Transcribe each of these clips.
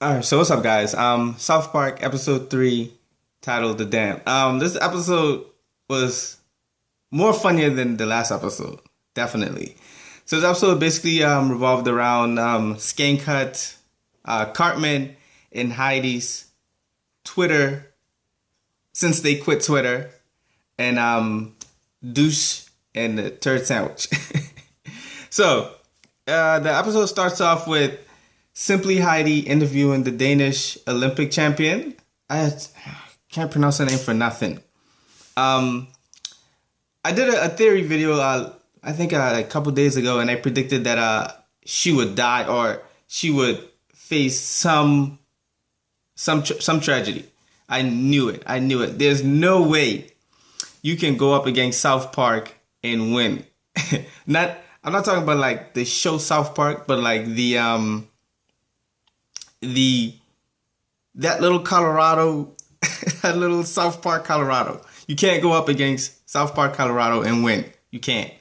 All right, so what's up, guys? South Park episode 3, titled "The Dam." This episode was more funnier than the last episode, definitely. So this episode basically revolved around Skankhunt, Cartman, and Heidi's Twitter since they quit Twitter, and Douche and the Turd Sandwich. So the episode starts off with Simply Heidi interviewing the Danish Olympic champion. I can't pronounce her name for nothing. I did a theory video, I think a couple days ago, and I predicted that she would die or she would face some tragedy. I knew it. There's no way you can go up against South Park and win. I'm not talking about like the show South Park, but like that little Colorado, that little South Park, Colorado. You can't go up against South Park, Colorado and win. You can't.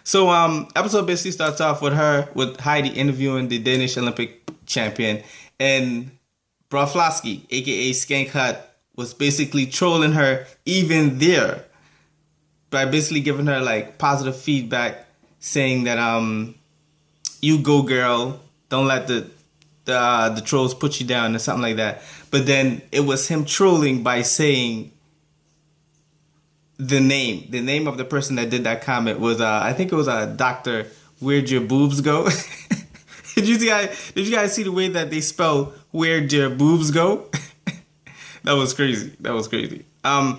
So episode basically starts off with Heidi interviewing the Danish Olympic champion, and Broflovski, aka Skankhunt, was basically trolling her even there by basically giving her like positive feedback, saying that you go girl, don't let the trolls put you down or something like that. But then it was him trolling by saying the name of the person that did that comment was I think it was Dr. Where'd Your Boobs Go? Did you guys see the way that they spell Where'd Your Boobs Go? That was crazy. And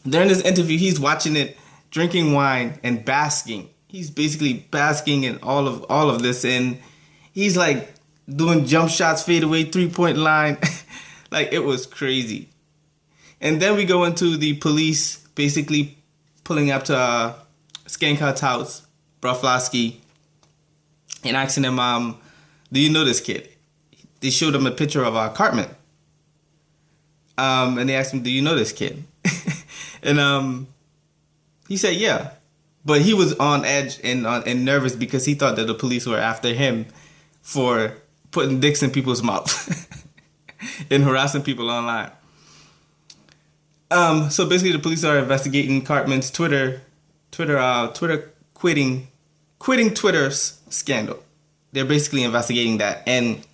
during this interview, he's watching it, drinking wine and basking. He's basically basking in all of this, and he's like doing jump shots, fade away, 3-point line. Like, it was crazy. And then we go into the police basically pulling up to Skankhunt's house, Broflovski, and asking him, do you know this kid? They showed him a picture of Cartman. And they asked him, do you know this kid? And he said, yeah. But he was on edge and nervous because he thought that the police were after him for putting dicks in people's mouth and harassing people online. So basically, the police are investigating Cartman's Twitter quitting Twitter's scandal. They're basically investigating that, and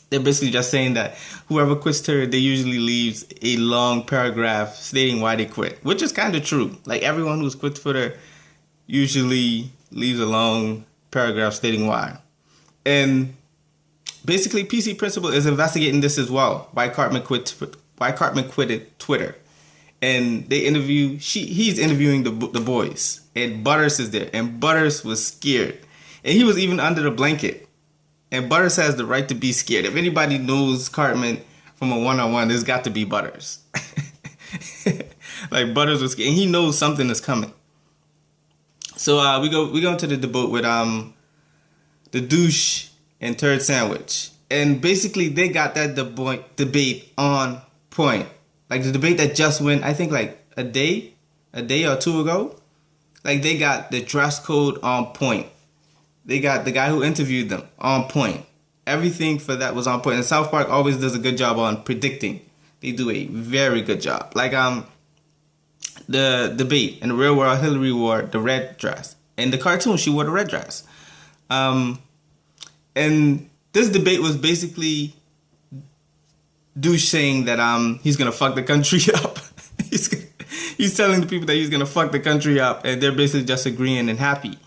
they're basically just saying that whoever quits Twitter, they usually leaves a long paragraph stating why they quit, which is kind of true. Like, everyone who's quit Twitter usually leaves a long paragraph stating why. And basically, PC Principal is investigating this as well. Why Cartman quitted Twitter, and he's interviewing the boys, and Butters is there, and Butters was scared, and he was even under the blanket. And Butters has the right to be scared. If anybody knows Cartman from a one-on-one, there's got to be Butters. Like, Butters was scared, and he knows something is coming. So we go into the debate with the Douche and Turd Sandwich, and basically they got that debate on point. Like, the debate that just went, I think like a day or two ago. Like, they got the dress code on point. They got the guy who interviewed them on point. Everything for that was on point. And South Park always does a good job on predicting. They do a very good job. Like, the debate in the real world, Hillary wore the red dress. In the cartoon, she wore the red dress. And this debate was basically Douche saying that he's gonna fuck the country up. He's telling the people that he's gonna fuck the country up, and they're basically just agreeing and happy.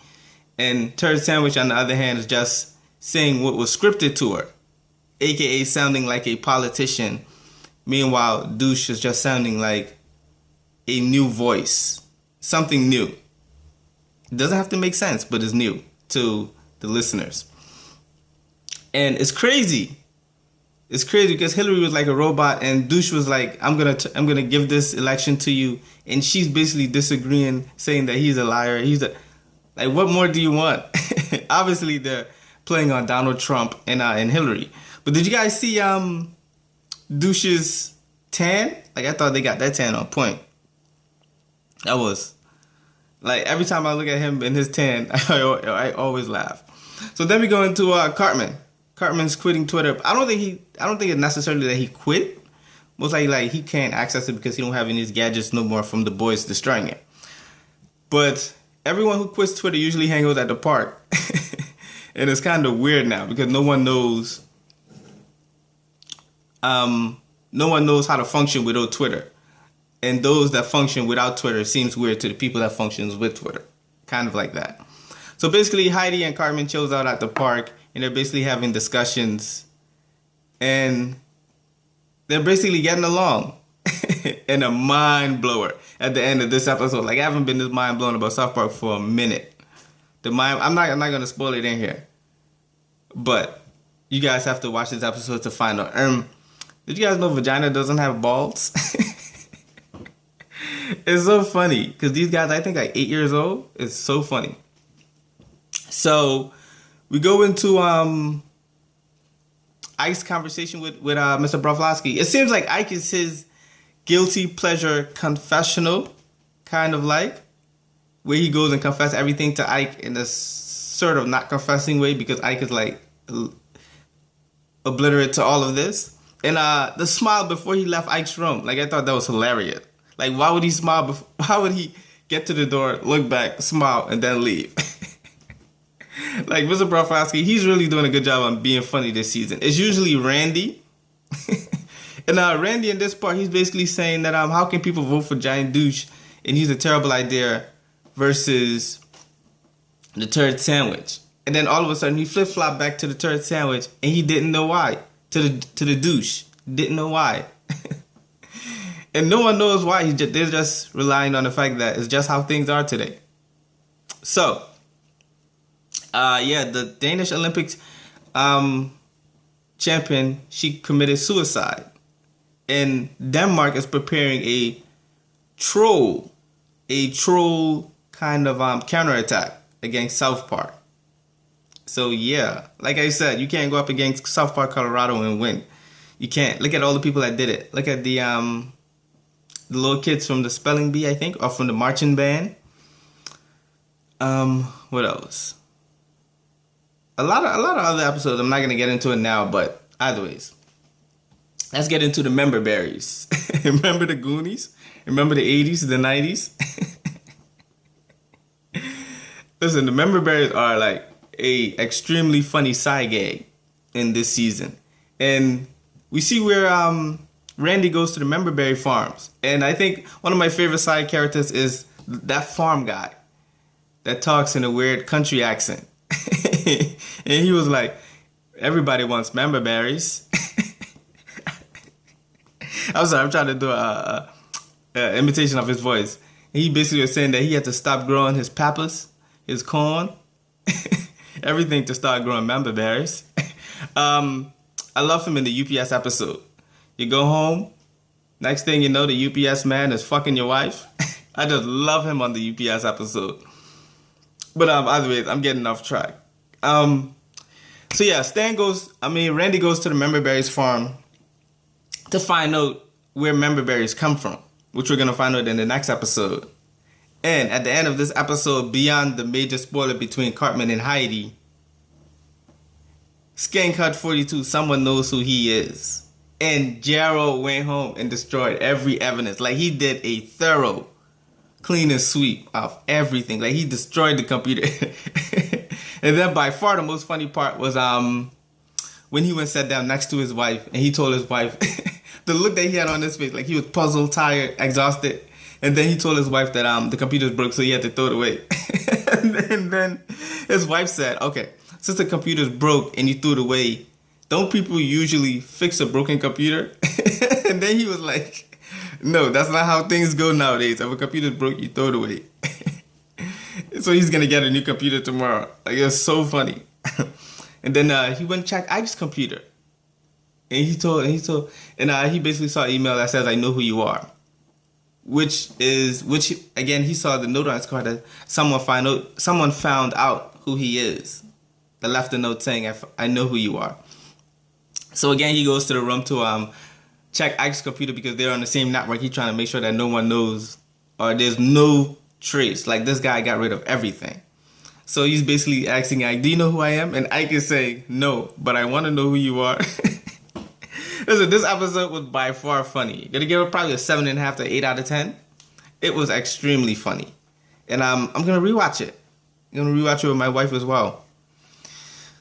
And Turd Sandwich, on the other hand, is just saying what was scripted to her, aka sounding like a politician. Meanwhile, Douche is just sounding like a new voice, something new. It doesn't have to make sense, but it's new to the listeners. And it's crazy. It's crazy because Hillary was like a robot, and Douche was like, I'm gonna give this election to you, and she's basically disagreeing, saying that he's a liar. Like, what more do you want? Obviously, they're playing on Donald Trump and Hillary. But did you guys see Douche's tan? Like, I thought they got that tan on point. That was like, every time I look at him in his tan, I always laugh. So then we go into Cartman. Cartman's quitting Twitter. I don't think it's necessarily that he quit. Most likely, like, he can't access it because he don't have any of these gadgets no more from the boys destroying it. But everyone who quits Twitter usually hangs out at the park. And it's kind of weird now because no one knows how to function without Twitter. And those that function without Twitter seems weird to the people that functions with Twitter. Kind of like that. So basically, Heidi and Cartman chills out at the park, and they're basically having discussions. And they're basically getting along. And a mind blower at the end of this episode. Like, I haven't been this mind blown about Southpark for a minute. I'm not gonna spoil it in here. But you guys have to watch this episode to find out. Did you guys know vagina doesn't have balls? It's so funny because these guys, I think, like 8 years old. It's so funny. So we go into Ike's conversation with Mr. Broflovski. It seems like Ike is his guilty pleasure confessional, kind of like, where he goes and confesses everything to Ike in a sort of not confessing way because Ike is like obliterate to all of this. And the smile before he left Ike's room, like, I thought that was hilarious. Like, why would he smile? Why would he get to the door, look back, smile, and then leave? Like, Mr. Broflovski, he's really doing a good job on being funny this season. It's usually Randy. And Randy in this part, he's basically saying that how can people vote for Giant Douche and he's a terrible idea versus the turd sandwich. And then all of a sudden he flip-flopped back to the turd sandwich and he didn't know why. To the douche. Didn't know why. And no one knows why. They're just relying on the fact that it's just how things are today. So, the Danish Olympics champion, she committed suicide. And Denmark is preparing a troll kind of counterattack against Southpark. So yeah, like I said, you can't go up against Southpark, Colorado and win. You can't. Look at all the people that did it. Look at the little kids from the spelling bee, I think, or from the marching band. What else? A lot of other episodes. I'm not gonna get into it now, but either ways, let's get into the member berries. Remember the Goonies? Remember the 80s, the 90s? Listen, the member berries are like a extremely funny side gag in this season, and we see where Randy goes to the memberberry farms, and I think one of my favorite side characters is that farm guy that talks in a weird country accent. And he was like, everybody wants memberberries. I'm sorry, I'm trying to do a imitation of his voice. He basically was saying that he had to stop growing his peppers, his corn, everything to start growing memberberries. I love him in the UPS episode. You go home, next thing you know, the UPS man is fucking your wife. I just love him on the UPS episode. But either way, I'm getting off track. So yeah, Randy goes to the memberberries farm to find out where memberberries come from, which we're going to find out in the next episode. And at the end of this episode, beyond the major spoiler between Cartman and Heidi, Skankhunt 42, someone knows who he is. And Gerald went home and destroyed every evidence. Like, he did a thorough clean and sweep of everything. Like, he destroyed the computer. And then by far the most funny part was when he went and sat down next to his wife and he told his wife the look that he had on his face, like he was puzzled, tired, exhausted. And then he told his wife that the computer's broke, so he had to throw it away. And then his wife said, okay, since the computer's broke and you threw it away, don't people usually fix a broken computer? And then he was like, no, that's not how things go nowadays. If a computer's broke, you throw it away. So he's going to get a new computer tomorrow. Like, it's so funny. And then he went and checked Ike's computer. And he basically saw an email that says, I know who you are. Which again, he saw the note on his card that someone found out who he is. They left a note saying, I know who you are. So again, he goes to the room to check Ike's computer because they're on the same network. He's trying to make sure that no one knows or there's no trace. Like, this guy got rid of everything. So he's basically asking Ike, do you know who I am? And Ike is saying, no, but I want to know who you are. Listen, this episode was by far funny. Gonna give it probably a 7.5 to 8 out of 10. It was extremely funny. And I'm gonna rewatch it. I'm gonna rewatch it with my wife as well.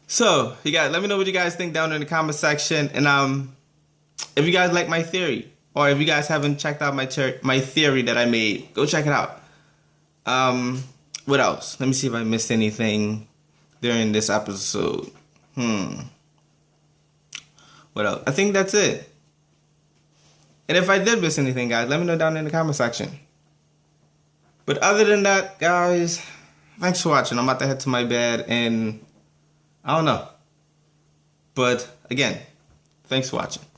So, you guys, let me know what you guys think down in the comment section. And if you guys like my theory, or if you guys haven't checked out my theory that I made, go check it out. What else? Let me see if I missed anything during this episode. What else? I think that's it. And if I did miss anything, guys, let me know down in the comment section. But other than that, guys, thanks for watching. I'm about to head to my bed, and I don't know. But again, thanks for watching.